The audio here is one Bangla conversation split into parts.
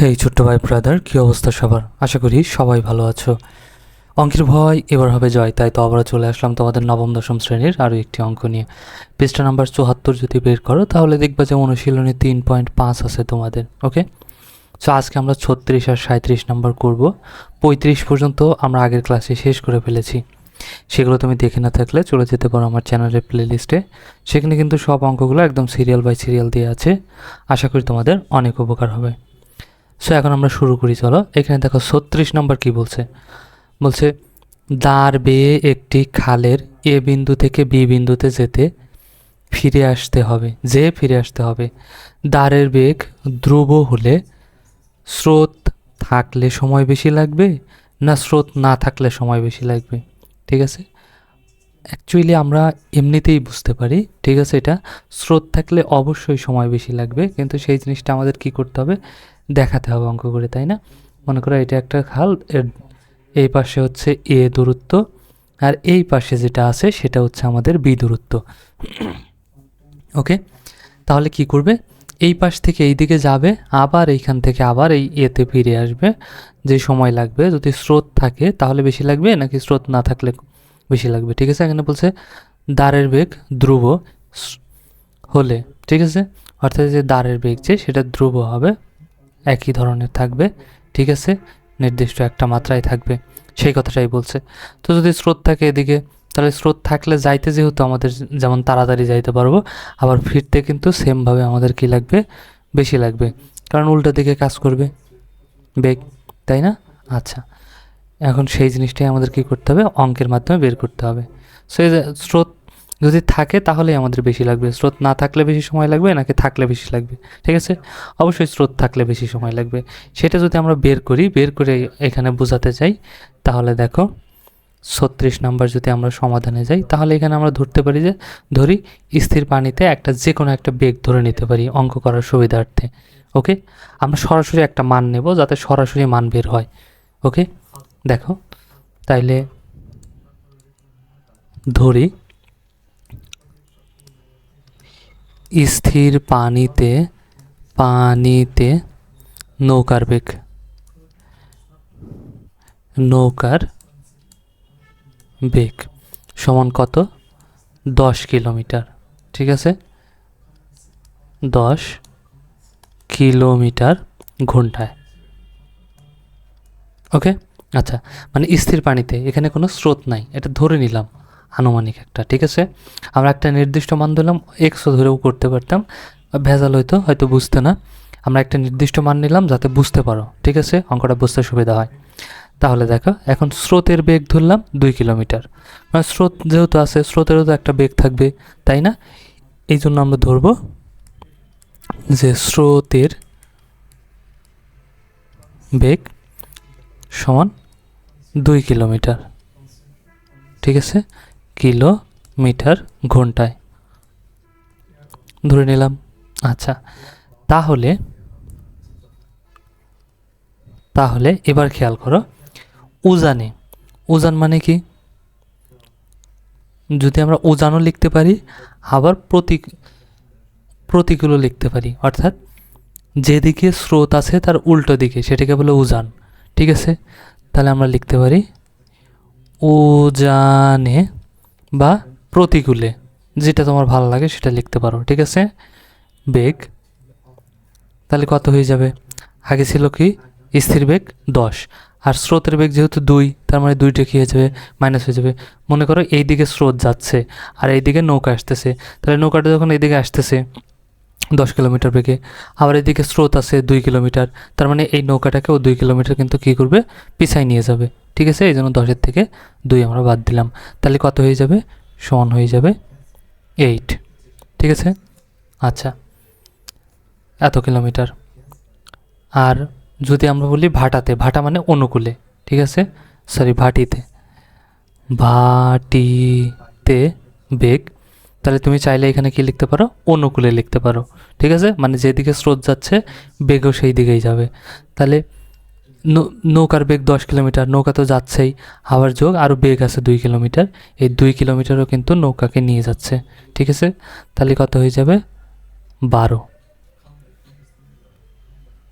হেই ছোট্ট ভাই ব্রাদার, কী অবস্থা সবার? আশা করি সবাই ভালো আছো। অঙ্কের ভয় এবার হবে জয়, তাই তো আবারও চলে আসলাম তোমাদের নবম দশম শ্রেণীর আরও একটি অঙ্ক নিয়ে। পৃষ্ঠা নাম্বার 74 যদি বের করো তাহলে দেখবা যে অনুশীলনী 3.5 আছে তোমাদের। ওকে, সো আজকে আমরা 36 আর 37 নাম্বার করব। 35 পর্যন্ত আমরা আগের ক্লাসে শেষ করে ফেলেছি। সেগুলো তুমি দেখে না থাকলে চলে যেতে পারো আমার চ্যানেলের প্লেলিস্টে। সেখানে কিন্তু সব অঙ্কগুলো একদম সিরিয়াল বাই সিরিয়াল দিয়ে আছে। আশা করি তোমাদের অনেক উপকার হবে। সো এখন আমরা শুরু করি, চলো। এখানে দেখো 36 নম্বর কি বলছে। বলছে দাঁড় বেয়ে একটি খালের এ বিন্দু থেকে বি বিন্দুতে ফিরে আসতে হবে। দাঁড়ের বেগ ধ্রুব হলে স্রোত থাকলে সময় বেশি লাগবে না স্রোত না থাকলে সময় বেশি লাগবে? ঠিক আছে, অ্যাকচুয়ালি আমরা এমনিতেই বুঝতে পারি, ঠিক আছে, এটা স্রোত থাকলে অবশ্যই সময় বেশি লাগবে, কিন্তু সেই জিনিসটা আমাদের কি করতে হবে, দেখাতে হবে অঙ্ক করে, তাই না? মনে করো এটা একটা খাল, এর এই পাশে হচ্ছে এ দূরত্ব আর এই পাশে যেটা আছে সেটা হচ্ছে আমাদের বি দূরত্ব। ওকে, তাহলে কি করবে, এই পাশ থেকে এই দিকে যাবে, আবার এইখান থেকে আবার এই এতে ফিরে আসবে। যে সময় লাগবে, যদি স্রোত থাকে তাহলে বেশি লাগবে নাকি স্রোত না থাকলে বেশি লাগবে? ঠিক আছে, এখানে বলছে দাঁড়ের বেগ ধ্রুব হলে, ঠিক আছে, অর্থাৎ যে দাঁড়ের বেগ যে সেটা ধ্রুব হবে, একই ধরনের থাকবে, ঠিক আছে, নির্দিষ্ট একটা মাত্রায় থাকবে, সেই কথাটাই বলছে। তো যদি স্রোত থাকে এদিকে, তাহলে স্রোত থাকলে যাইতে যেহেতু আমাদের যেমন তাড়াতাড়ি যাইতে পারবো, আবার ফিরতে কিন্তু সেমভাবে আমাদের কি লাগবে, বেশি লাগবে, কারণ উল্টো দিকে কাজ করবে বেগ, তাই না? আচ্ছা, এখন সেই জিনিসটাই আমাদের কি করতে হবে, অঙ্কের মাধ্যমে বের করতে হবে। সো এই যে স্রোত যদি থাকে তাহলেই আমাদের বেশি লাগবে, স্রোত না থাকলে বেশি সময় লাগবে নাকি থাকলে বেশি লাগবে? ঠিক আছে, অবশ্যই স্রোত থাকলে বেশি সময় লাগবে। সেটা যদি আমরা বের করে এখানে বোঝাতে চাই, তাহলে দেখো 36 নাম্বার যদি আমরা সমাধানে যাই, তাহলে এখানে আমরা ধরতে পারি যে ধরি স্থির পানিতে একটা যে কোনো একটা বেগ ধরে নিতে পারি অঙ্ক করার সুবিধার্থে। ওকে, আমরা সরাসরি একটা মান নেব যাতে সরাসরি মান বের হয়। ওকে, দেখো তাইলে ধরি স্থির পানিতে নৌকার বেগ সমান কত, 10 কিলোমিটার। ঠিক আছে, 10 কিলোমিটার ঘন্টায়। ওকে, আচ্ছা, মানে স্থির পানিতে, এখানে কোনো স্রোত নাই, এটা ধরে নিলাম আনুমানিক একটা। ঠিক আছে, আমরা একটা নির্দিষ্ট মান দিলাম, এক্সও ধরেও করতে পারতাম, ভেজাল হয়তো বুঝতে না। আমরা একটা নির্দিষ্ট মান নিলাম যাতে বুঝতে পারো, ঠিক আছে, অঙ্কটা বুঝতে সুবিধা হয়। তাহলে দেখো এখন স্রোতের বেগ ধরলাম 2 কিলোমিটার, মানে স্রোত যেহেতু আছে স্রোতেরও তো একটা বেগ থাকবে, তাই না? এই জন্য আমরা ধরবো যে স্রোতের বেগ সমান 2 কিলোমিটার। ঠিক আছে, কিলোমিটার ঘন্টায় ধরে নিলাম। আচ্ছা, তাহলে এবার খেয়াল করো, উজান মানে কি, যদি আমরা উজানও লিখতে পারি আবার প্রতিকূলও লিখতে পারি, অর্থাৎ যেদিকে স্রোত আছে তার উল্টো দিকে, সেটাকে বলে উজান। ঠিক আছে, তাহলে আমরা লিখতে পারি উজানে বা প্রতিকূলে, যেটা তোমার ভালো লাগে সেটা লিখতে পারো। ঠিক আছে, বেগ তাহলে কত হয়ে যাবে, আগে ছিল কি স্থির বেগ 10 আর স্রোতের বেগ যেহেতু 2, তার মানে 2টা কী হয়ে যাবে, মাইনাস হয়ে যাবে। মনে করো এই দিকে স্রোত যাচ্ছে আর এই দিকে নৌকা আসতেছে, তাহলে নৌকাটা যখন এইদিকে আসতেছে 10 কিলোমিটার বেগে, আবার এদিকে স্রোত আছে 2 কিলোমিটার, তার মানে এই নৌকাটাকেও 2 কিলোমিটার কিন্তু কী করবে, পিছায় নিয়ে যাবে। ঠিক আছে, এই জন্য 10-এর থেকে 2 আমরা বাদ দিলাম, তাহলে কত হয়ে যাবে, সমান হয়ে যাবে 8। ঠিক আছে, আচ্ছা, এত কিলোমিটার। আর যদি আমরা বলি ভাটা মানে অনুকূলে, ঠিক আছে, ভাটিতে বেগ, তাহলে তুমি চাইলে এখানে কি লিখতে পারো, অনুকূলে লিখতে পারো। ঠিক আছে, মানে যেদিকে স্রোত যাচ্ছে বেগও সেই দিকেই যাবে। তাহলে নৌকার বেগ 10 কিলোমিটার, নৌকা তো যাচ্ছেই, আবার যোগ আরও বেগ আছে 2 কিলোমিটার, এই 2 কিলোমিটারও কিন্তু নৌকাকে নিয়ে যাচ্ছে। ঠিক আছে, তাহলে কত হয়ে যাবে, 12।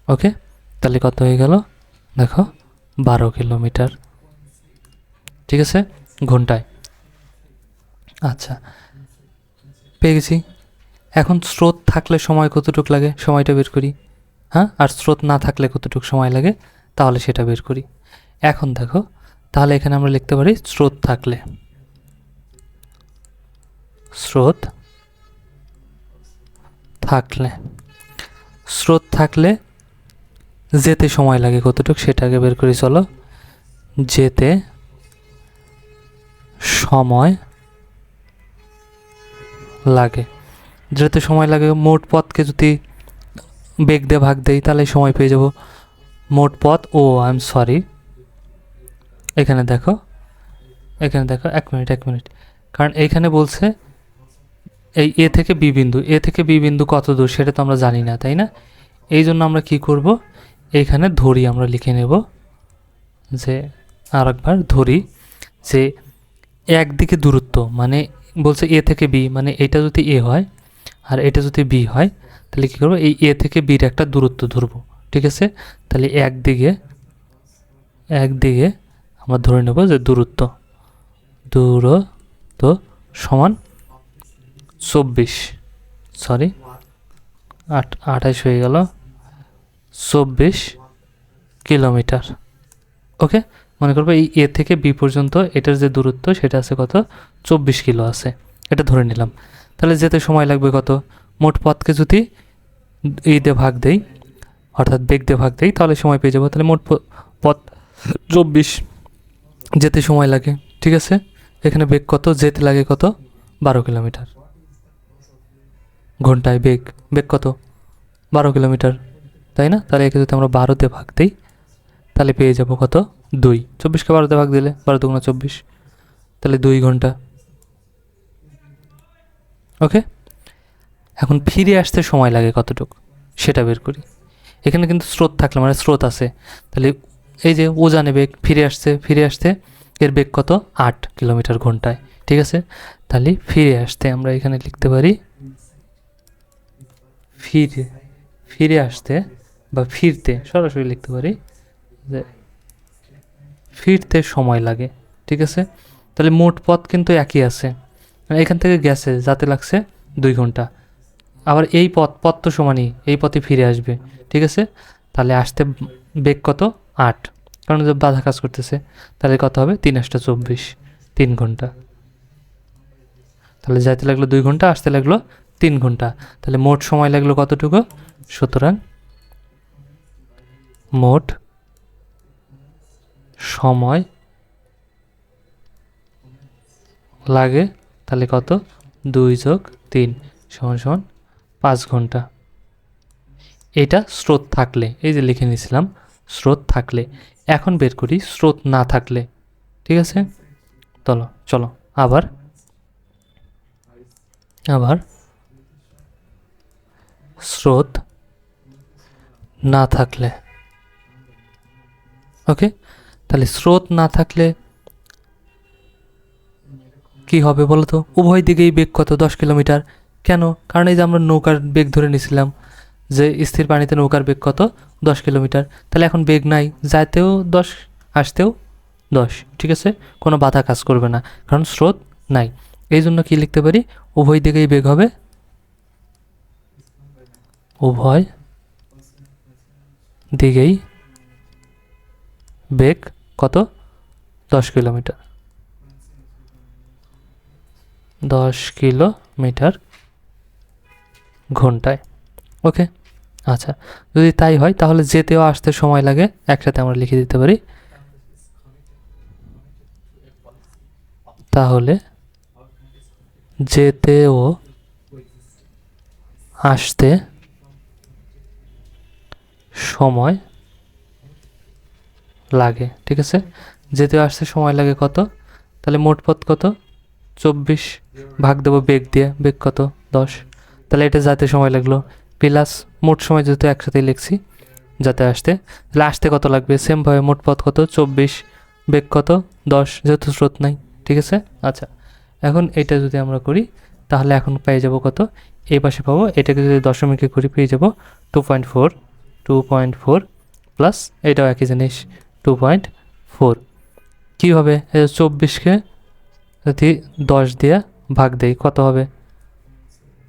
ওকে, তাহলে কত হয়ে গেল দেখো 12 কিলোমিটার, ঠিক আছে, ঘন্টায়। আচ্ছা, পেয়ে গেছি। এখন স্রোত থাকলে সময় কতটুকু লাগে সময়টা বের করি, হ্যাঁ, আর স্রোত না থাকলে কতটুকু সময় লাগে তাহলে সেটা বের করি। এখন দেখো, তাহলে এখানে আমরা লিখতে পারি স্রোত থাকলে, স্রোত থাকলে, স্রোত থাকলে যেতে সময় লাগে কতটুকু সেটা আগে বের করি। চলো, যেতে সময় লাগে, যেতে সময় লাগে, মোট পথকে যদি বেগ দিয়ে ভাগ দেই তাহলে সময় পেয়ে যাব। মোট পথ, ও আই এম সরি, এখানে দেখো, এখানে দেখো, এক মিনিট, কারণ এইখানে বলছে এই এ থেকে বি বিন্দু, এ থেকে বি বিন্দু কত দূর সেটা তো আমরা জানি না, তাই না? এই জন্য আমরা কি করব, এইখানে ধরি, আমরা লিখে নেব যে, আর একবার ধরি যে একদিকে দূরত্ব, মানে বলছে এ থেকে বি, মানে এটা যদি এ হয় আর এটা যদি বি হয় তাহলে কী করবো, এই এ থেকে বির একটা দূরত্ব ধরবো, ঠিক আছে? তাহলে একদিকে আমরা ধরে নেব যে দূরত্ব সমান 24, সরি 28 হয়ে গেল, 24 কিলোমিটার। ওকে, মনে করবো এই এ থেকে বি পর্যন্ত এটার যে দূরত্ব সেটা আছে কত, 24 কিলো আছে, এটা ধরে নিলাম। তাহলে যেতে সময় লাগবে কত, মোট পথকে যদি ই দিয়ে ভাগ দেই, অর্থাৎ বেগ দিয়ে ভাগ দেই, তাহলে সময় পেয়ে যাবো। তাহলে মোট পথ 24, যেতে সময় লাগে, ঠিক আছে। এখানে বেগ কত, যেতে লাগে কত, 12 কিলোমিটার ঘন্টায়, বেগ কত, 12 কিলোমিটার, তাই না? তাহলে একে যদি আমরা 12 দিয়ে ভাগ দিই তাহলে পেয়ে যাব কত, 2। 24কে 12 দিয়ে ভাগ দিলে 12 দুগুণা 24, তাহলে 2 ঘন্টা। ওকে, এখন ফিরে আসতে সময় লাগে কতটুকু সেটা বের করি। এখানে কিন্তু স্রোত থাকলে, মানে স্রোত আছে, তাহলে এই যে উজানে বেগ, ফিরে আসতে এর বেগ কত, 8 কিলোমিটার ঘন্টায়, ঠিক আছে। তাহলে ফিরে আসতে আমরা এখানে লিখতে পারি ফিরে আসতে বা ফিরতে, সরাসরি লিখতে পারি যে ফিরতে সময় লাগে, ঠিক আছে। তাহলে মোট পথ কিন্তু একই আছে, এখান থেকে গেছে যাতে লাগছে 2 ঘন্টা, আবার এই পথ তো সমানই, এই পথে ফিরে আসবে, ঠিক আছে। তাহলে আসতে বেগ কত, 8, কারণ যে বাধা কাজ করতেছে, তাহলে কত হবে, 3 × 8 = 24, 3 ঘন্টা। তাহলে যাইতে লাগলো 2 ঘন্টা, আসতে লাগলো 3 ঘন্টা, তাহলে মোট সময় লাগলো কতটুকু, সুতরাং মোট সময় লাগে তাহলে কত, 2 + 3 = 5 ঘন্টা। এটা স্রোত থাকলে, এই যে লিখে নিয়েছিলাম স্রোত থাকলে। এখন বের করি স্রোত না থাকলে, ঠিক আছে। চলো আবার স্রোত না থাকলে। ওকে, তাহলে স্রোত না থাকলে কি হবে বলো তো, উভয় দিকেই বেগ কত, 10 কিলোমিটার। কেন? কারণ এই যে আমরা নৌকার বেগ ধরে নিয়েছিলাম যে স্থির পানিতে নৌকার বেগ কত, 10 কিলোমিটার। তাহলে এখন বেগ নাই, যাইতেও 10, আসতেও 10, ঠিক আছে, কোনো বাধা কাজ করবে না কারণ স্রোত নাই। এই জন্য কি লিখতে পারি, উভয় দিকেই বেগ হবে, উভয় দিকেই বেগ কত, 10 কিলোমিটার, 10 কিলোমিটার ঘন্টায়। ওকে, আচ্ছা, যদি তাই হয় তাহলে যেতেও আসতে সময় লাগে, একসাথে আমরা লিখে দিতে পারি, তাহলে যেতেও আসতে সময় লাগে, ঠিক আছে। যেতেও আসতে সময় লাগে কত, তাহলে মোট পথ কত, 24 ভাগ দেবো বেগ দিয়ে, বেগ কত, 10, তাহলে এটা যাতে সময় লাগলো, প্লাস মোট সময় যেহেতু একসাথে লিখছি যাতে আসতে, তাহলে আসতে কত লাগবে, সেমভাবে মোট পথ কত, 24, বেগ কত, 10, যেহেতু স্রোত নাই, ঠিক আছে। আচ্ছা, এখন এটা যদি আমরা করি তাহলে এখন পেয়ে যাব কত, এই পাশে পাবো, এটাকে যদি দশমিকে করি পেয়ে যাব 2.4 প্লাস এইটাও একই জিনিস 2.4। কী হবে? 24কে যদি 10 দিয়ে ভাগ দেই কত হবে?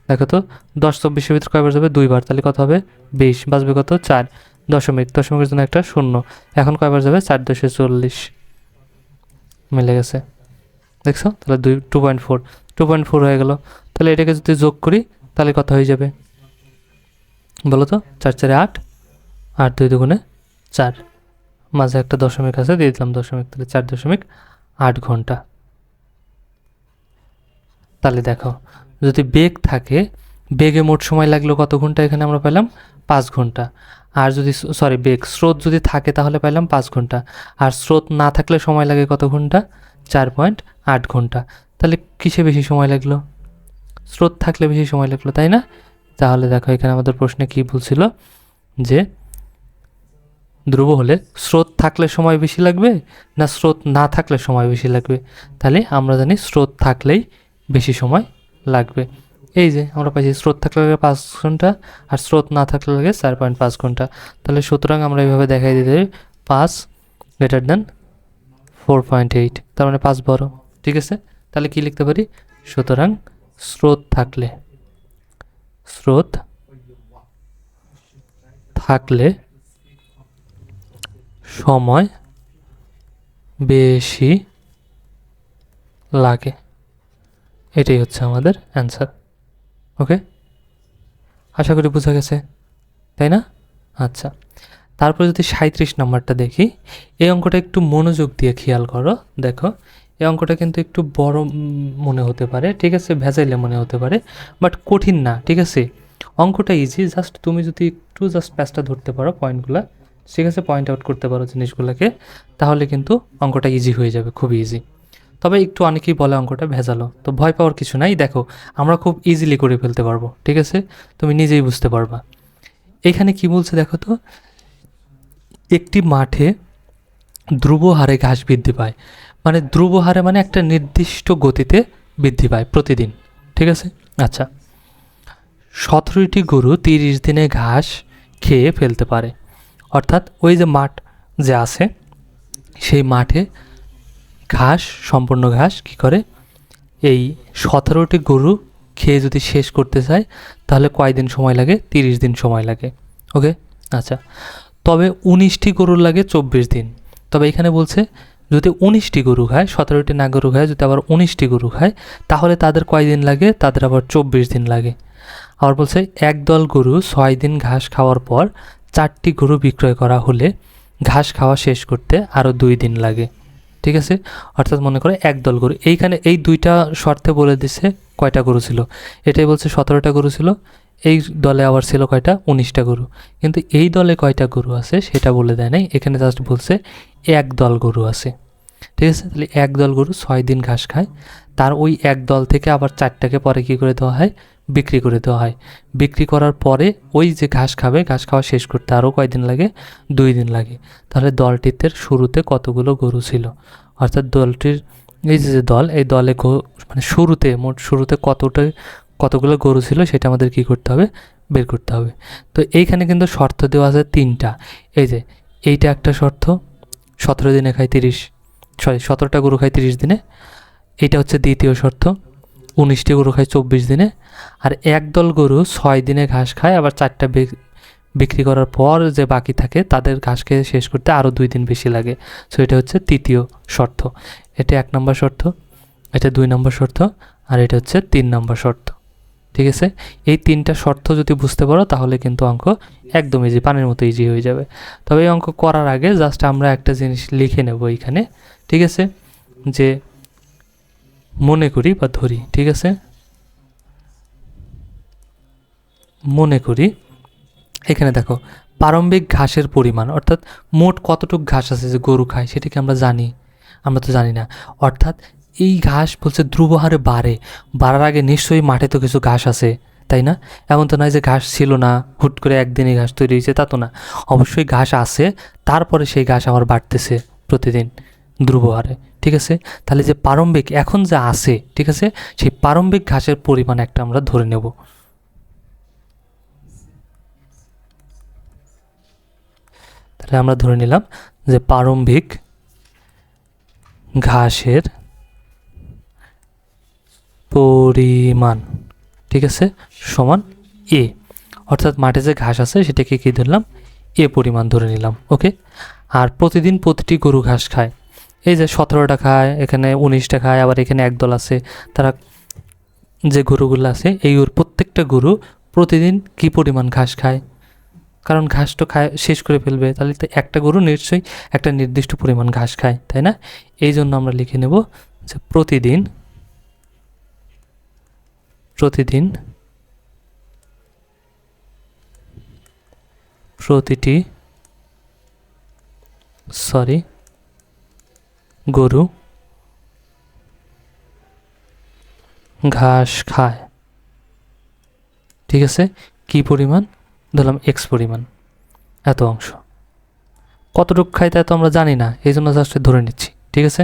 দেখো তো 10 24-এর ভিতরে কয়বার যাবে? 2বার, তাহলে কত হবে? 20, বাঁচবে কত? 4 দশমিক, দশমিকের জন্য একটা শূন্য, এখন কয়বার যাবে? 4 × 40 মিলে গেছে, দেখছো? তাহলে 2.4 হয়ে গেল। তাহলে এটাকে যদি যোগ করি তাহলে কত হয়ে যাবে বলো তো? 4 4 8, 8 2 2 4, মাঝে একটা দশমিক আছে, দিয়ে দিলাম দশমিক, তাহলে 4.8 ঘন্টা। তাহলে দেখো, যদি বেগ থাকে, বেগে মোট সময় লাগলো কত ঘন্টা? এখানে আমরা পেলাম 5 ঘন্টা। আর যদি স্রোত যদি থাকে তাহলে পেলাম 5 ঘন্টা। আর স্রোত না থাকলে সময় লাগে কত ঘন্টা? 4.8 ঘন্টা। তাহলে কিসে বেশি সময় লাগলো? স্রোত থাকলে বেশি সময় লাগলো, তাই না? তাহলে দেখো এখানে আমাদের প্রশ্নে কি বলছিল যে ধ্রুব হলে স্রোত থাকলে সময় বেশি লাগবে না স্রোত না থাকলে সময় বেশি লাগবে? তাহলে আমরা জানি স্রোত থাকলেই বেশি সময় লাগবে। এই যে আমরা পাইছি স্রোত থাকলে লাগে 5 ঘন্টা আর স্রোত না থাকলে লাগে 4.5 ঘন্টা। তাহলে সুতরাং আমরা এইভাবে দেখাই দিতে 5 > 4.8, তার মানে 5 বড়। ঠিক আছে, তাহলে কি লিখতে পারি? সুতরাং স্রোত থাকলে সময় বেশি লাগে, এটাই হচ্ছে আমাদের অ্যান্সার। ওকে, আশা করি বোঝা গেছে, তাই না? আচ্ছা, তারপর যদি 37 নম্বরটা দেখি, এই অঙ্কটা একটু মনোযোগ দিয়ে খেয়াল করো। দেখো, এই অঙ্কটা কিন্তু একটু বড় মনে হতে পারে, ঠিক আছে, ভেজাইলে মনে হতে পারে, বাট কঠিন না, ঠিক আছে? অঙ্কটা ইজি, জাস্ট তুমি যদি একটু প্যাচটা ধরতে পারো, পয়েন্টগুলো, ঠিক আছে, পয়েন্ট আউট করতে পারো জিনিসগুলোকে, তাহলে কিন্তু অঙ্কটা ইজি হয়ে যাবে, খুবই ইজি। তবে একটু অনেকেই বলে অঙ্কটা ভেজালো, তো ভয় পাওয়ার কিছু নাই। দেখো, আমরা খুব ইজিলি করে ফেলতে পারবো, ঠিক আছে, তুমি নিজেই বুঝতে পারবা। এখানে কি বলছে দেখো তো, একটি মাঠে ধ্রুব হারে ঘাস বৃদ্ধি পায়, মানে ধ্রুব হারে মানে একটা নির্দিষ্ট গতিতে বৃদ্ধি পায় প্রতিদিন, ঠিক আছে? আচ্ছা, 17টি গরু 30 দিনে ঘাস খেয়ে ফেলতে পারে। অর্থাৎ ওই যে মাঠ যে আছে, সেই মাঠে ঘাস, সম্পূর্ণ ঘাস কী করে, এই 17টি গরু খেয়ে যদি শেষ করতে চায় তাহলে কয়দিন সময় লাগে? 30 দিন সময় লাগে। ওকে, আচ্ছা, তবে 19টি গরুর লাগে 24 দিন। তবে এখানে বলছে যদি 19টি গরু খায়, 17টি না গরু খায়, যদি আবার 19টি গরু খায় তাহলে তাদের কয়দিন লাগে? তাদের আবার 24 দিন লাগে। আবার বলছে একদল গরু 6 দিন ঘাস খাওয়ার পর 4টি গরু বিক্রয় করা হলে ঘাস খাওয়া শেষ করতে আরও 2 দিন লাগে, ঠিক আছে? অর্থাৎ মনে করে একদল গরু, এইখানে এই দুইটা শর্তে বলে দিছে কয়টা গরু ছিল, এটাই বলছে 17টা গরু ছিল, এই দলে আবার ছিল কয়টা? 19টা গরু, কিন্তু এই দলে কয়টা গরু আছে সেটা বলে দেয় নাই, এখানে জাস্ট বলছে এক দল গরু আছে, ঠিক আছে? তাহলে এক দল গরু 6 দিন ঘাস খায়, তার ওই এক দল থেকে আবার 4টাকে পরে কী করে দেওয়া হয়? বিক্রি করে দেওয়া হয়। বিক্রি করার পরে ওই যে ঘাস খাবে, ঘাস খাওয়া শেষ করতে আরও কয়দিন লাগে? 2 দিন লাগে। তাহলে দলটিতে শুরুতে কতগুলো গরু ছিল, অর্থাৎ দলটির এই যে দল, এই দলে মানে মোট শুরুতে কতগুলো গরু ছিল সেটা আমাদের কি করতে হবে? বের করতে হবে। তো এইখানে কিন্তু শর্ত দেওয়া আছে 3টা। এই যে এইটা একটা শর্ত, 17 দিনে খায় 17টা গরু খায় 30 দিনে, এইটা হচ্ছে দ্বিতীয় শর্ত, 19টি গরু খায় 24 দিনে, আর একদল গরু 6 দিনে ঘাস খায়, আবার 4টা বিক্রি করার পর যে বাকি থাকে তাদের ঘাস খেয়ে শেষ করতে আরও 2 দিন বেশি লাগে। সো এটা হচ্ছে তৃতীয় শর্ত, এটা 1 নম্বর শর্ত, এটা 2 নম্বর শর্ত, আর এটা হচ্ছে 3 নম্বর শর্ত, ঠিক আছে? এই 3টা শর্ত যদি বুঝতে পারো তাহলে কিন্তু অঙ্ক একদম ইজি, পানির মতো ইজি হয়ে যাবে। তবে এই অঙ্ক করার আগে জাস্ট আমরা একটা জিনিস লিখে নেব এইখানে, ঠিক আছে, যে মনে করি বা ধরি, ঠিক আছে, মনে করি এখানে দেখো প্রারম্ভিক ঘাসের পরিমাণ, অর্থাৎ মোট কতটুকু ঘাস আছে যে গরু খায় সেটাকে আমরা জানি, আমরা তো জানি না। অর্থাৎ এই ঘাস বলছে ধ্রুব হারে বাড়ার আগে নিশ্চয়ই মাঠে তো কিছু ঘাস আছে, তাই না? এমন তো নয় যে ঘাস ছিল না, হুট করে একদিনে ঘাস তৈরি হয়েছে, তা তো না, অবশ্যই ঘাস আছে, তারপরে সেই ঘাস আবার বাড়তেছে প্রতিদিন ধ্রুব হারে, ঠিক আছে? তাহলে যে প্রারম্ভিক এখন যা আছে, ঠিক আছে, সেই প্রারম্ভিক ঘাসের পরিমাণ একটা আমরা ধরে নেব। তাহলে তাহলে আমরা ধরে নিলাম যে প্রারম্ভিক ঘাসের পরিমাণ, ঠিক আছে, সমান এ, অর্থাৎ মাঠে যে ঘাস আছে সেটাকে কী ধরলাম, এ পরিমাণ ধরে নিলাম। ওকে, আর প্রতিদিন প্রতিটি গরু ঘাস খায়, এই যে 17টা খায়, এখানে 19টা খায়, আবার এখানে একদল আছে, তারা যে গরুগুলো আছে এই প্রত্যেকটা গরু প্রতিদিন কি পরিমাণ ঘাস খায়, কারণ ঘাস তো খায় শেষ করে ফেলবে, তাহলে তো একটা গরু নিশ্চয়ই একটা নির্দিষ্ট পরিমাণ ঘাস খায়, তাই না? এই জন্য আমরা লিখে নেব যে প্রতিদিন প্রতিটি গরু ঘাস খায়, ঠিক আছে, কি পরিমাণ ধরলাম এক্স পরিমাণ, এত অংশ। কতটুকু খায় তা তো আমরা জানি না, এই জন্য জাস্ট ধরে নিচ্ছি, ঠিক আছে।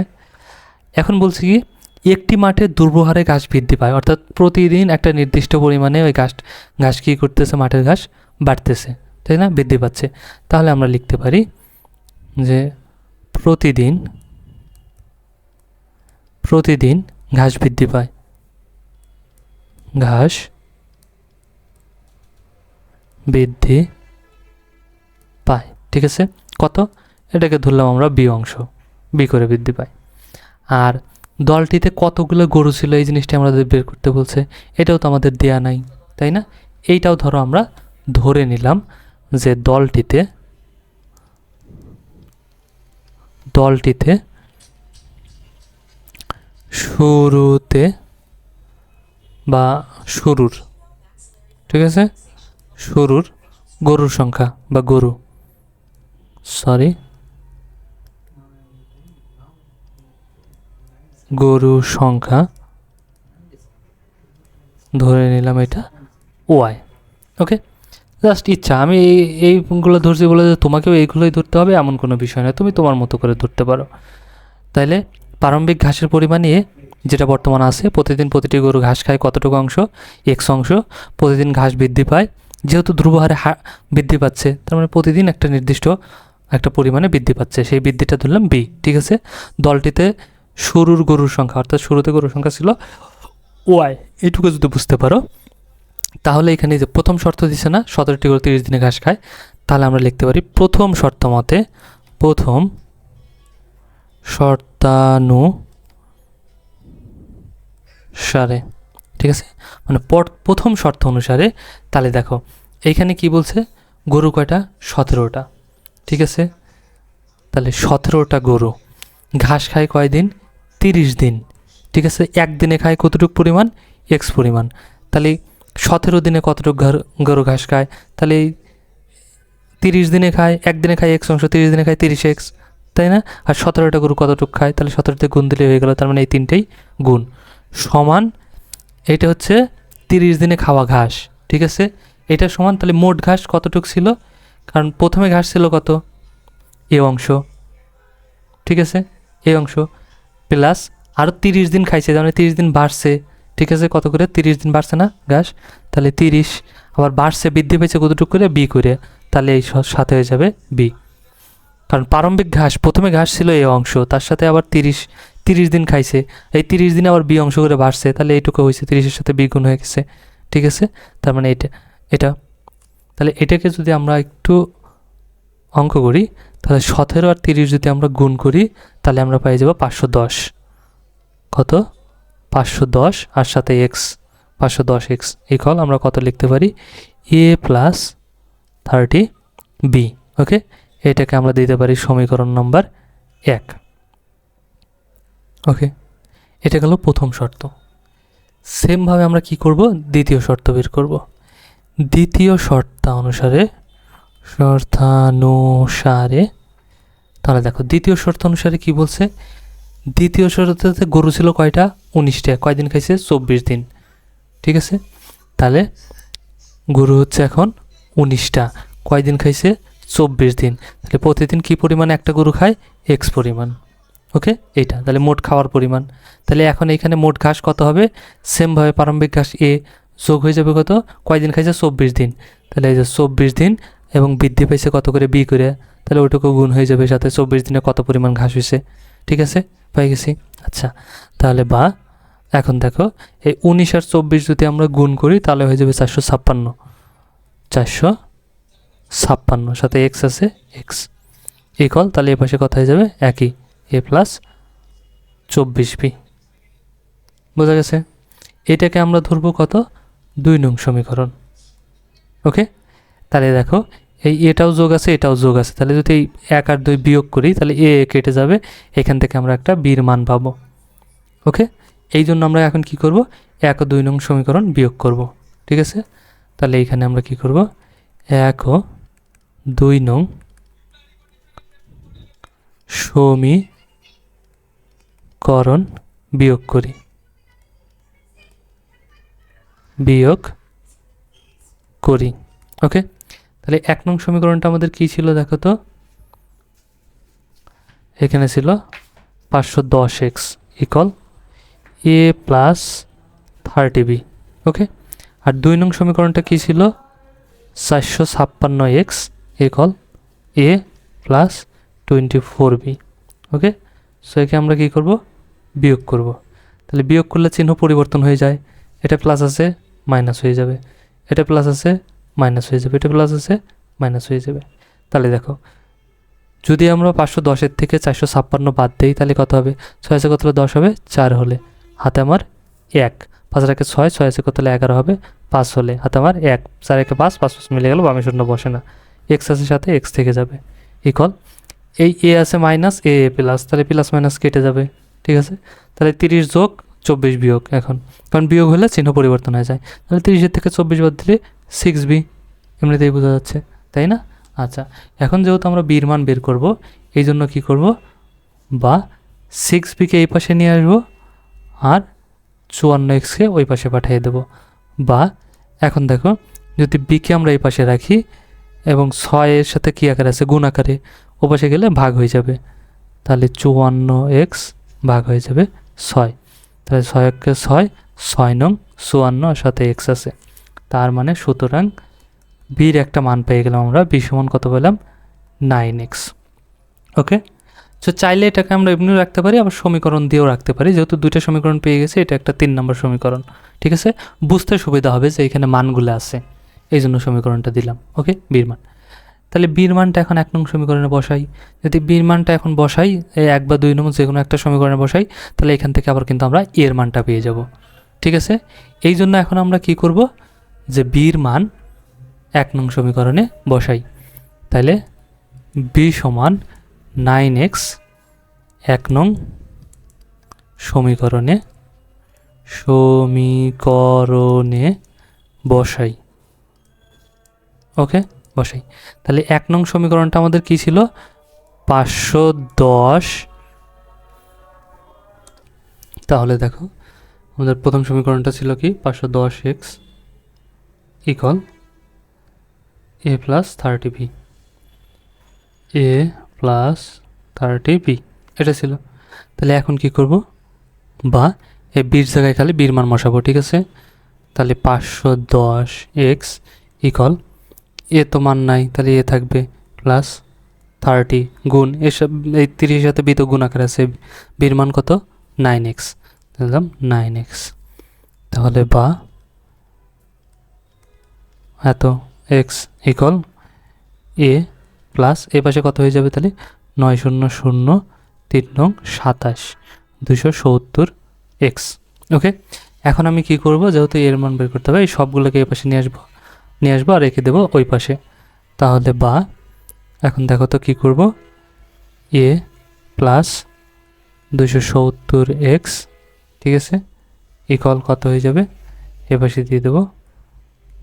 এখন বলছি কি, একটি মাঠে দুর্বহারে ঘাস বৃদ্ধি পায়, অর্থাৎ প্রতিদিন একটা নির্দিষ্ট পরিমাণে ওই ঘাস কী করতেছে, মাঠের ঘাস বাড়তেছে, তাই না, বৃদ্ধি পাচ্ছে। তাহলে আমরা লিখতে পারি যে প্রতিদিন ঘাস বৃদ্ধি পায়, ঘাস বৃদ্ধি পায়, ঠিক আছে। কত, এটাকে ধরলাম আমরা বি অংশ, বি করে বৃদ্ধি পায়। আর দলটিতে কতগুলো গরু ছিল এই জিনিসটা আমাদের বের করতে বলছে, এটাও তো আমাদের দেয়া নাই, তাই না। এইটাও ধরো আমরা ধরে নিলাম যে দলটিতে শুরুতে বা শুরুর, ঠিক আছে, শুরুর গরুর সংখ্যা বা গরু সংখ্যা ধরে নিলাম এটা ওয়াই। ওকে, জাস্ট ইচ্ছা, আমি এইগুলো ধরছি বলে যে তোমাকেও এইগুলোই ধরতে হবে এমন কোনো বিষয় নয়, তুমি তোমার মতো করে ধরতে পারো। তাইলে প্রারম্ভিক ঘাসের পরিমাণ এ, যেটা বর্তমান আছে, প্রতিদিন প্রতিটি গরু ঘাস খায় কতটুকু অংশ, এক্স অংশ, প্রতিদিন ঘাস বৃদ্ধি পায়, যেহেতু ধ্রুব হারে বৃদ্ধি পাচ্ছে, তার মানে প্রতিদিন একটা নির্দিষ্ট একটা পরিমাণে বৃদ্ধি পাচ্ছে, সেই বৃদ্ধিটা ধরলাম বি, ঠিক আছে। দলটিতে শুরুর গরুর সংখ্যা, অর্থাৎ শুরুতে গরুর সংখ্যা ছিল ওয়াই, এইটুকু যদি বুঝতে পারো, তাহলে এখানে যে প্রথম শর্ত দিছে না 17টি গরু 30 দিনে ঘাস খায়, তাহলে আমরা লিখতে পারি প্রথম শর্তানুসারে, ঠিক আছে, মানে প্রথম শর্ত অনুসারে। তাহলে দেখো এইখানে কি বলছে, গরু কয়টা, 17টা, ঠিক আছে। তাহলে 17টা গরু ঘাস খায় কয়দিন, 30 দিন, ঠিক আছে। একদিনে খায় কতটুকু পরিমাণ, এক্স পরিমাণ, তাহলে 17 দিনে কতটুকু গরু ঘাস খায়, তাহলে 30 দিনে খায়, একদিনে খায় এক্স অংশ, 30 দিনে খায় 30 এক্স, তাই না। আর 17টা গরু কতটুকু খায়, তাহলে 17তে গুণ দিলে হয়ে গেল, তার মানে এই তিনটেই গুণ সমান, এটা হচ্ছে 30 দিনে খাওয়া ঘাস, ঠিক আছে, এটা সমান। তাহলে মোট ঘাস কতটুকু ছিল, কারণ প্রথমে ঘাস ছিল কত, এ অংশ, ঠিক আছে, এই অংশ প্লাস আরও 30 দিন খাইছে, মানে 30 দিন বাড়ছে, ঠিক আছে, কত করে 30 দিন বাড়ছে না ঘাস, তাহলে 30 আবার বাড়ছে, বৃদ্ধি পেয়েছে কতটুকু করে, বি করে, তাহলে এই সাথে হয়ে যাবে বি। কারণ প্রারম্ভিক ঘাস, প্রথমে ঘাস ছিল এই অংশ, তার সাথে আবার 30 দিন খাইছে, এই 30 দিনে আবার বি অংশ করে বাড়ছে, তাহলে এইটুকু হয়েছে 30-এর সাথে বি গুণ হয়ে গেছে, ঠিক আছে। তার মানে এটা তাহলে এটাকে যদি আমরা একটু অঙ্ক করি, তাহলে 17 আর 30 যদি আমরা গুণ করি, তাহলে আমরা পাই যাব 510, কত, 510, আর সাথে এক্স, 510 এক্স ইকুয়াল আমরা কত লিখতে পারি, এ প্লাস 30 বি। ওকে, এটাকে আমরা দিতে পারি সমীকরণ নম্বর 1। ওকে, এটা গেল প্রথম শর্ত। সেমভাবে আমরা কি করব, দ্বিতীয় শর্ত বের করব। দ্বিতীয় শর্তানুসারে, তাহলে দেখো দ্বিতীয় শর্তানুসারে কি বলছে, দ্বিতীয় শর্ততে গরু ছিল কয়টা, 19টা, কয়দিন খাইছে, 24 দিন, ঠিক আছে। তাহলে গরু হচ্ছে এখন 19টা, কয়দিন খাইছে, 24 দিন, তাহলে প্রতিদিন কি পরিমাণে একটা গরু খায়, এক্স পরিমাণ। ওকে, এইটা তাহলে মোট খাওয়ার পরিমাণ। তাহলে এখন এইখানে মোট ঘাস কত হবে, সেমভাবে প্রারম্ভিক ঘাস এ যোগ হয়ে যাবে কত, কয়দিন খাইছে, 24 দিন, তাহলে এই যে 24 দিন এবং বৃদ্ধি পাইছে কত করে, বি করে, তাহলে ওইটুকু গুণ হয়ে যাবে সাথে 24 দিনে কত পরিমাণ ঘাস হয়েছে। ঠিক আছে, পেয়ে গেছি। আচ্ছা, তাহলে বা এখন দেখো এই 19 আর 24 যদি আমরা গুণ করি তাহলে হয়ে যাবে 456, 456 সাথে এক্স আছে, এক্স ইকুয়াল, তাহলে এ পাশে কথা হয়ে যাবে একই, এ প্লাস 24b। বোঝা গেছে? এটাকে আমরা ধরবো কত, 2 নং সমীকরণ। ওকে, তাহলে দেখো এই এটাও যোগ আছে, এটাও যোগ আছে, তাহলে যদি এই 1 আর 2 বিয়োগ করি তাহলে এ কেটে যাবে, এখান থেকে আমরা একটা বির মান পাবো। ওকে, এই জন্য আমরা এখন কি করব, 1 ও 2 নং সমীকরণ বিয়োগ করব। ঠিক আছে, তাহলে এইখানে আমরা কি করব, 1 ও 2 নং সমীকরণ বিয়োগ করি, ওকে, তাহলে 1 নং সমীকরণটা আমাদের কি ছিল দেখো তো, এখানে ছিল 510x equal a plus 30b। ওকে, আর 2 নং সমীকরণটা কি ছিল, 456x equal a plus 24b। Okay, so একে আমরা কি করব, বিয়োগ করব। তাহলে বিয়োগ করলে চিহ্ন পরিবর্তন হয়ে যায়, এটা প্লাস আছে মাইনাস হয়ে যাবে, এটা প্লাস আছে মাইনাস হয়ে যাবে, এটা প্লাস আছে মাইনাস হয়ে যাবে। তাহলে দেখো যদি আমরা 510-এর থেকে 456 বাদ দিই তাহলে কত হবে, 6 আছে কত হলে 10 হবে, 4 হলে হাতে আমার 1, 5 এর 6, 6 আছে কত হলে 11 হবে, 5 হলে হাতে আমার 1, 4 একে 5, 5 মিলে গেল, বামে শূন্য বসে না, এক্স আছে সাথে এক্স থেকে যাবে ইকুয়াল, এই এ আছে মাইনাস এ প্লাস, তাহলে প্লাস মাইনাস কেটে যাবে। ঠিক আছে, তাহলে 30 যোগ 24 বিয়োগ, এখন কারণ বিয়োগ হলে চিহ্ন পরিবর্তন হয়ে যায়, তাহলে 30-এর থেকে 24 বাদ দিলে 6b, এমনিতেই বোঝা যাচ্ছে, তাই না? আচ্ছা, এখন যেহেতু আমরা বির মান বের করব, এই জন্য কী করব, বা 6bকে এই পাশে নিয়ে আসবো আর 54xকে ওই পাশে পাঠিয়ে দেব। বা এখন দেখো যদি বিকে আমরা এই পাশে রাখি এবং 6-এর সাথে কী আকারে আছে, গুণ আকারে, ও পাশে গেলে ভাগ হয়ে যাবে, তাহলে 54x ভাগ হয়ে যাবে 6, তাহলে 6-কে 6, 6 নং 54 আর সাথে এক্স আছে, তার মানে সুতরাং বির একটা মান পেয়ে গেলাম আমরা, বি সমান কত পেলাম, 9x। ওকে, সো চাইলে এটাকে আমরা এমনিও রাখতে পারি, আবার সমীকরণ দিয়েও রাখতে পারি, যেহেতু দুইটা সমীকরণ পেয়ে গেছে, এটা একটা 3 নম্বর সমীকরণ। ঠিক আছে, বুঝতে সুবিধা হবে যে এখানে মানগুলো আছে, এই জন্য সমীকরণটা দিলাম। ওকে, বির মান, তাহলে বির মানটা এখন 1 নং সমীকরণে বসাই, যদি বির মানটা এখন বসাই, এই 1 বা 2 নং যে কোনো একটা সমীকরণে বসাই, তাহলে এখান থেকে আবার কিন্তু আমরা এর মানটা পেয়ে যাব। ঠিক আছে, এই জন্য এখন আমরা কি করব, যে বির মান 1 নং সমীকরণে বসাই, তাহলে বি সমান 9x 1 নং সমীকরণে বসাই। ওকে, বসাই, তাহলে 1 নং সমীকরণটা আমাদের কি ছিল, 510, তাহলে দেখো আমাদের প্রথম সমীকরণটা ছিল কি, 510x equal a plus 30b, a plus 30b এটা ছিল। তাহলে এখন কি করব, বা এই বির জায়গায় খালি বির মান বসাবো। ঠিক আছে, তাহলে 510x ইকুয়াল, এ তো মান নাই, তাহলে এ থাকবে প্লাস 30 গুণ, এসব এই 30-এর সাথে বি তো গুণ আকার আছে, বির মান কত, 9x, দিলাম 9x, তাহলে বা এত এক্স ইকুয়াল এ প্লাস, এ পাশে কত হয়ে যাবে, তাহলে 900 3 নং 27 270x। ওকে, এখন আমি কি করব, যেহেতু এর মান বের করতে হবে, এই সবগুলোকে এই পাশে নিয়ে আসবো আর রেখে দেবো ওই পাশে, তাহলে বা এখন দেখো তো কী করব, এ প্লাস 270x, ঠিক আছে, ইকুয়াল কত হয়ে যাবে, এ পাশে দিয়ে দেবো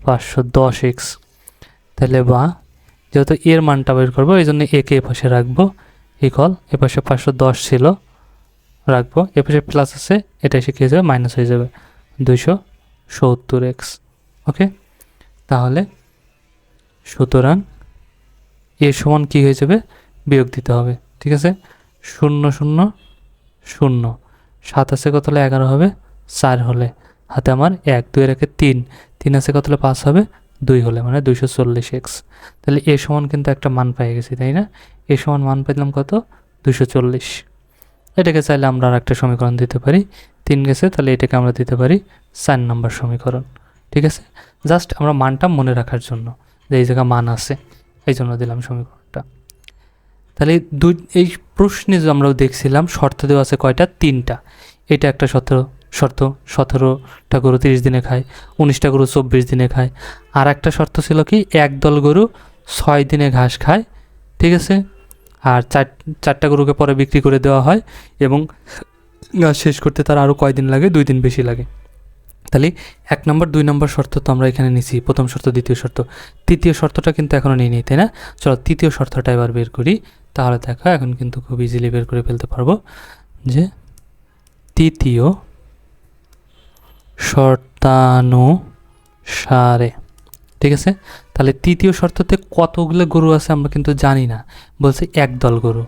510x, তাহলে বা যেহেতু এর মানটা বের করবো এই জন্য একে এ পাশে রাখবো, ইকুয়াল এ পাশে 510 ছিল রাখবো, এ পাশে প্লাস আছে, এটা এসে কী হয়ে যাবে, মাইনাস হয়ে যাবে 270x। ওকে, তাহলে সুতরাং এর সমান কী হয়ে যাবে, বিয়োগ দিতে হবে। ঠিক আছে, 0 0 0, 7 আছে কত হলে 11 হবে, 4 হলে হাতে আমার 1, 2 এর 3, 3 আছে কত হলে 5 হবে, 2 হলে মানে 240x। তাহলে এ সমান কিন্তু একটা মান পেয়ে গেছি, তাই না? এ সমান মান পেলাম কত? 240। এটাকে চাইলে আমরা আর একটা সমীকরণ দিতে পারি, 3 গেছে, তাহলে এটাকে আমরা দিতে পারি 4 নম্বর সমীকরণ। ঠিক আছে, জাস্ট আমরা মানটা মনে রাখার জন্য যে এই জায়গায় মান আছে, এই জন্য দিলাম সমীকরণটা। তাহলে এই প্রশ্নে যে আমরা দেখছিলাম শর্ত দেওয়া আছে কয়টা? 3টা। এটা একটা শর্ত 17টা গরু 30 দিনে খায়, 19টা গরু 24 দিনে খায়। আর একটা শর্ত ছিল কি, একদল গরু 6 দিনে ঘাস খায়। ঠিক আছে, আর 4টা গরুকে পরে বিক্রি করে দেওয়া হয় এবং ঘাস শেষ করতে তার আরও কয়দিন লাগে? 2 দিন বেশি লাগে। তাহলে 1 নম্বর 2 নম্বর শর্ত তো আমরা এখানে নিছি, প্রথম শর্ত দ্বিতীয় শর্ত। তৃতীয় শর্তটা কিন্তু এখনও নিই তাই না? চলো তৃতীয় শর্তটা এবার বের করি, তাহলে দেখো এখন কিন্তু খুব ইজিলি বের করে ফেলতে পারবো যে তৃতীয় শর্তানুসারে। ঠিক আছে, তাহলে তৃতীয় শর্ততে কতগুলো গরু আছে আমরা কিন্তু জানি না, বলছে একদল গরু,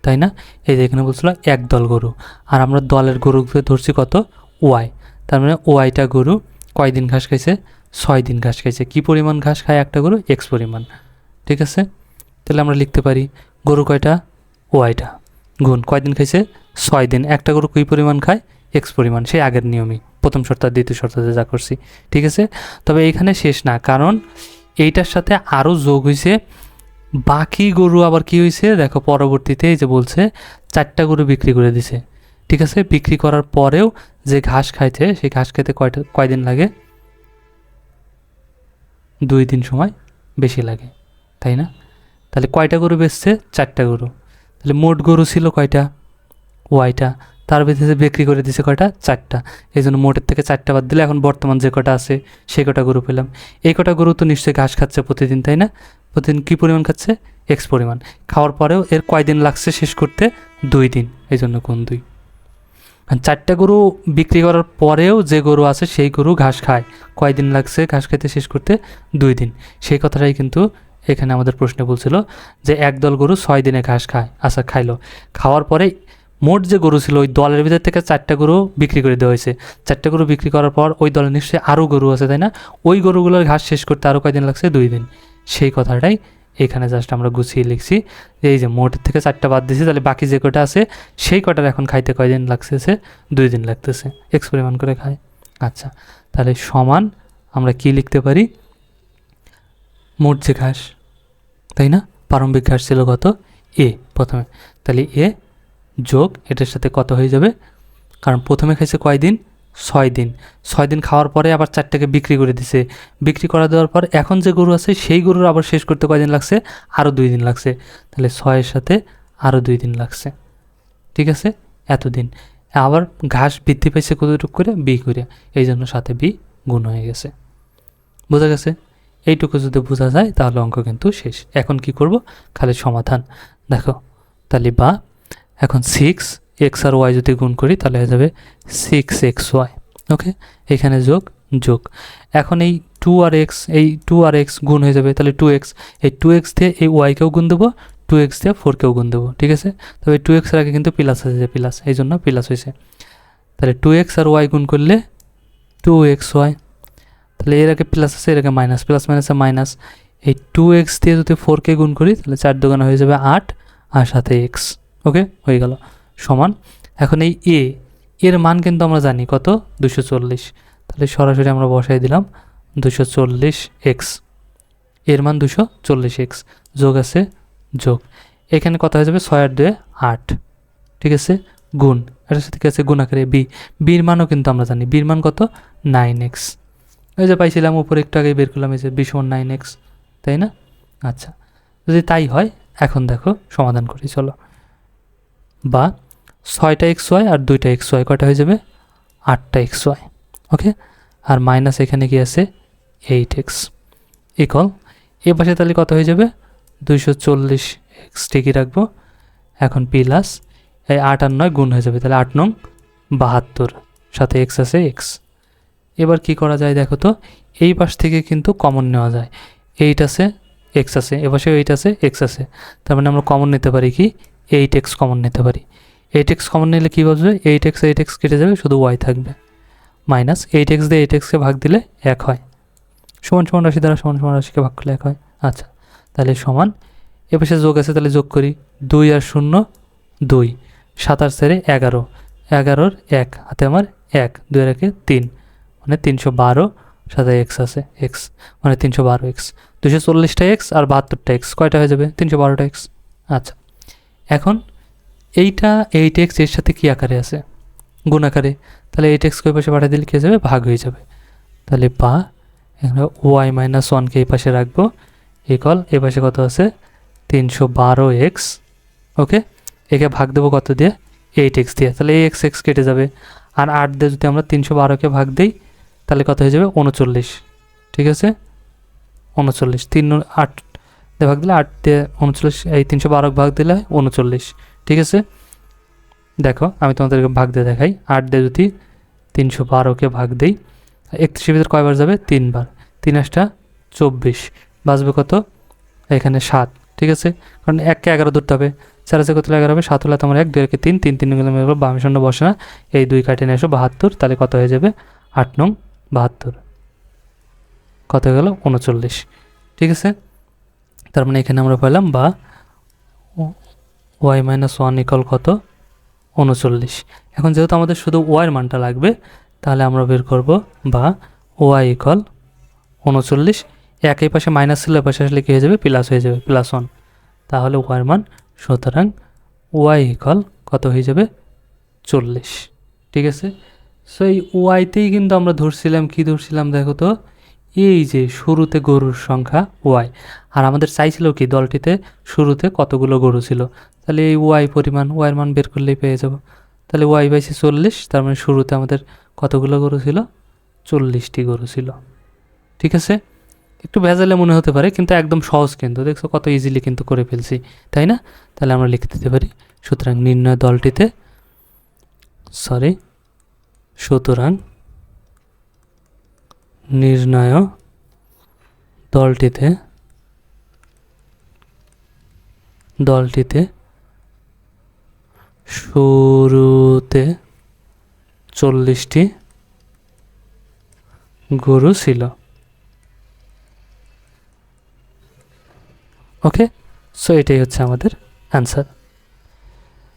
তাই না? এই যে এখানে বলছিল একদল গরু, আর আমরা দলের গরুকে ধরছি কত? ওয়াই। তার মানে ওয়াইটা গরু কয়দিন ঘাস খাইছে? 6 দিন ঘাস খাইছে। কি পরিমাণ ঘাস খায় একটা গরু? এক্স পরিমাণ। ঠিক আছে, তাহলে আমরা লিখতে পারি গরু কয়টা? ওয়াইটা গুণ কয়দিন খাইছে? 6 দিন। একটা গরু কী পরিমাণ খায়? এক্স পরিমাণ, সেই আগের নিয়মই, প্রথম শর্ত আর দ্বিতীয় শর্ততে যা করছি। ঠিক আছে, তবে এইখানে শেষ না, কারণ এইটার সাথে আরও যোগ হয়েছে বাকি গরু। আবার কি হয়েছে দেখো, পরবর্তীতে এই যে বলছে 4টা গরু বিক্রি করে দিছে। ঠিক আছে, বিক্রি করার পরেও যে ঘাস খাইছে সেই ঘাস খেতে কয়দিন লাগে? 2 দিন সময় বেশি লাগে, তাই না? তাহলে কয়টা গরু বেচছে? 4টা গরু। তাহলে মোট গরু ছিল কয়টা? ওয়াইটা। তার ভিতরে বিক্রি করে দিছে কয়টা? 4টা। এই জন্য মোটের থেকে 4টা বাদ দিলে এখন বর্তমান যে কটা আছে সেই কটা গরু পেলাম। এই কটা গরু তো নিশ্চয়ই ঘাস খাচ্ছে প্রতিদিন, তাই না? প্রতিদিন কী পরিমাণ খাচ্ছে? এক্স পরিমাণ। খাওয়ার পরেও এর কয়দিন লাগছে শেষ করতে? 2 দিন, এই জন্য কোন 2। 4টা গরু বিক্রি করার পরেও যে গরু আছে সেই গরু ঘাস খায়, কয়দিন লাগছে ঘাস খেতে শেষ করতে? 2 দিন। সেই কথাটাই কিন্তু এখানে আমাদের প্রশ্নে বলছিল যে একদল গরু 6 দিনে ঘাস খায়। আচ্ছা, খাইলো, খাওয়ার পরে মোট যে গরু ছিল ওই দলের ভিতর থেকে 4টা গরু বিক্রি করে দেওয়া হয়েছে। 4টা গরু বিক্রি করার পর ওই দলে নিশ্চয়ই আরও গরু আছে, তাই না? ওই গরুগুলোর ঘাস শেষ করতে আরও কয়দিন লাগছে? 2 দিন। সেই কথাটাই এখানে জাস্ট আমরা গুছিয়ে লিখছি যে এই যে মোটের থেকে 4টা বাদ দিয়েছি, তাহলে বাকি যে কটা আছে সেই কটার এখন খাইতে কয়দিন লাগতেছে? 2 দিন লাগতেছে, এক্স পরিমাণ করে খায়। আচ্ছা, তাহলে সমান আমরা কি লিখতে পারি? মোট যে ঘাস, তাই না? প্রারম্ভিক ঘাস ছিল কত? এ প্রথমে, তাহলে এ যোগ এটার সাথে কত হয়ে যাবে? কারণ প্রথমে খাইছে কয়দিন? 6 দিন। 6 দিন খাওয়ার পরে আবার 4টাকে বিক্রি করে দিছে। বিক্রি করা দেওয়ার পর এখন যে গরু আছে সেই গরুর আবার শেষ করতে কয়দিন লাগছে? আরও 2 দিন লাগছে। তাহলে 6-এর সাথে আরও 2 দিন লাগছে। ঠিক আছে, এতদিন। আবার ঘাস বৃদ্ধি পাইছে কতটুকু করে? বি করে, এই জন্য সাথে বি গুণ হয়ে গেছে। বোঝা গেছে? এইটুকু যদি বোঝা যায় তাহলে অঙ্ক কিন্তু শেষ। এখন কি করব? খালি সমাধান দেখো। তাহলে বা এখন 6x আর y যদি গুণ করি তাহলে হয়ে যাবে 6xy। ওকে, এখানে যোগ যোগ। এখন এই 2 আর x, এই 2 আর x গুণ হয়ে যাবে, তাহলে 2x। এই 2x দিয়ে এই y-কেও গুণ দেবো, 2x দিয়ে 4-কেও গুণ দেবো। ঠিক আছে, তবে 2x এর আগে কিন্তু প্লাস আছে, প্লাস, এই জন্য প্লাস হয়েছে। তাহলে 2x আর y গুণ করলে 2xy। তাহলে এর আগে প্লাস আছে, এর আগে মাইনাস, প্লাস মাইনাসে মাইনাস। এই 2x দিয়ে যদি 4-কে গুণ করি তাহলে 4 দুগুণে হয়ে যাবে 8 আর সাথে x। ওকে, হয়ে গেল সমান। এখন এই এর মান কিন্তু আমরা জানি কত? 240। তাহলে সরাসরি আমরা বসাই দিলাম 240x, এর মান 240x, যোগ আছে যোগ। এখানে কত হয়ে যাবে? 6 আর 2 8। ঠিক আছে, গুণ, এটার সাথে কি আছে? গুণ আকারে বির মানও কিন্তু আমরা জানি, বির মান কত? 9x। ওই যে পাইছিলাম উপরে একটু আগে বের করলাম, এই যে 20 9x, তাই না? আচ্ছা, যদি তাই হয় এখন দেখো সমাধান করি, চলো। বা 6টা xy আর 2টা xy কয়টা হয়ে যাবে? 8টা xy। ওকে, আর মাইনাস এখানে কি আছে? 8x ইকুয়াল এ পাশে তাহলে কত হয়ে যাবে? 240x ঠিকই রাখবো। এখন প্লাস এই 8 আর 9 গুণ হয়ে যাবে, তাহলে 8 নং 72, সাথে x আছে x। এবার কি করা যায় দেখো তো, এই পাশ থেকে কিন্তু কমন নেওয়া যায়। 8 আছে x আছে, এপাশে 8 আছে x আছে, তার মানে আমরা কমন নিতে পারি কি? 8x কমন নিতে পারি। 8x কমন নিলে কী বলবে? 8x কেটে যাবে, শুধু y থাকবে। মাইনাস 8x দিয়ে 8xকে ভাগ দিলে 1 হয়। সমান সমান রাশি দ্বারা সমান সমান রাশিকে ভাগ করলে 1 হয়। আচ্ছা, তাহলে সমান, এ পাশে যোগ আছে, তাহলে যোগ করি। 2 আর 0 2, 7 আর 4 11, 11-র 1 হাতে আমার 1, 2 আর 1 3, মানে 312, সাথে এক্স আছে, এক্স মানে 312 এক্স, 240টা এক্স আর 72টা এক্স, কয়টা হয়ে যাবে? 312টা এক্স। আচ্ছা, এখন এইটা 8x এর সাথে কী আকারে আছে? গুণ আকারে। তাহলে 8x ওই পাশে পাঠিয়ে দিলে কী হয়ে যাবে? ভাগ হয়ে যাবে। তাহলে বা এখানে ওয়াই মাইনাস 1কে এই পাশে রাখবো, ইকুয়াল এ পাশে কত আছে? 312x। ওকে, একে ভাগ দেবো কত দিয়ে? 8x দিয়ে। তাহলে এই এক্স এক্স কেটে যাবে, আর 8 দিয়ে যদি আমরা 312কে ভাগ দিই তাহলে কত হয়ে যাবে? 39। ঠিক আছে, 39, 8 দিয়ে ভাগ দিলে 8 দিয়ে 39, এই 312 ভাগ দিলে 39। ঠিক আছে, দেখো আমি তোমাদেরকে ভাগ দিয়ে দেখাই। 8 দিয়ে যদি 312কে ভাগ দিই, 31-এর ভিতরে কয়বার যাবে? 3 বার। 3 8টা 24, বাঁচবে কত? এখানে 7। ঠিক আছে, কারণ 1কে 11 ধরতে হবে, 4 আছে কত 11 হবে? 7 হলে তোমার 1, 2 3, 3 3 গেলে বামে শূন্য বসে না, এই 2 কাটে নিয়ে এসো 72, তাহলে কত হয়ে যাবে? 8 নং 72, কত হয়ে গেল? 39। ঠিক আছে, তার মানে এখানে আমরা পেলাম বা ওয়াই মাইনাস 1 ইকুয়াল কত? 39। এখন যেহেতু আমাদের শুধু ওয়াইয়ের মানটা লাগবে, তাহলে আমরা বের করব বা ওয়াই ইকুয়াল 39, একই পাশে মাইনাস ছিল, পাশে আসলে কী হয়ে যাবে? প্লাস হয়ে যাবে, +1। তাহলে ওয়াইয়ের মান, সুতরাং ওয়াই ইকুয়াল কত হয়ে যাবে? 40। ঠিক আছে, সো এই ওয়াইতেই কিন্তু আমরা ধরছিলাম, কি ধরছিলাম দেখো তো, এই যে শুরুতে গরুর সংখ্যা ওয়াই, আর আমাদের চাইছিল কি দলটিতে শুরুতে কতগুলো গরু ছিল, তাহলে এই ওয়াই পরিমাণ, ওয়াইয়ের মান বের করলেই পেয়ে যাব। তাহলে ওয়াই পাইছি 40, তার মানে শুরুতে আমাদের কতগুলো গরু ছিল? 40টি গরু ছিল। ঠিক আছে, একটু ভেজালে মনে হতে পারে, কিন্তু একদম সহজ, কিন্তু দেখছো কত ইজিলি কিন্তু করে ফেলছি, তাই না? তাহলে আমরা লিখে দিতে পারি, সুতরাং নির্ণয় দলটিতে, সুতরাং নির্ণয় দলটিতে শুরুতে 40টি গরু ছিল। ওকে, সো এটাই হচ্ছে আমাদের অ্যান্সার।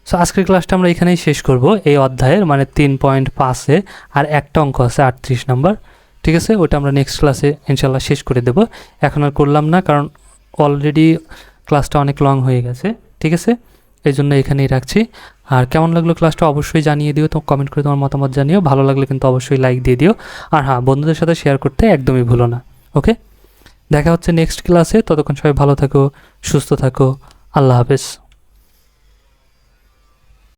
সো আজকের ক্লাসটা আমরা এখানেই শেষ করব, এই অধ্যায়ের মানে 3.5-এ আর একটা অঙ্ক আছে 38 নম্বর। ঠিক আছে, ওটা আমরা নেক্সট ক্লাসে ইনশাল্লাহ শেষ করে দেব। এখন আর করলাম না, কারণ অলরেডি ক্লাসটা অনেক লং হয়ে গেছে। ঠিক আছে, এই জন্য এখানেই রাখছি। আর কেমন লাগলো ক্লাসটা অবশ্যই জানিয়ে দিও, তো কমেন্ট করে তোমার মতামত জানিও। ভালো লাগলে কিন্তু অবশ্যই লাইক দিয়ে দিও, আর হ্যাঁ, বন্ধুদের সাথে শেয়ার করতে একদমই ভুলো না। ওকে, দেখা হচ্ছে নেক্সট ক্লাসে, ততক্ষণ সবাই ভালো থাকো, সুস্থ থাকো, আল্লাহ হাফেজ।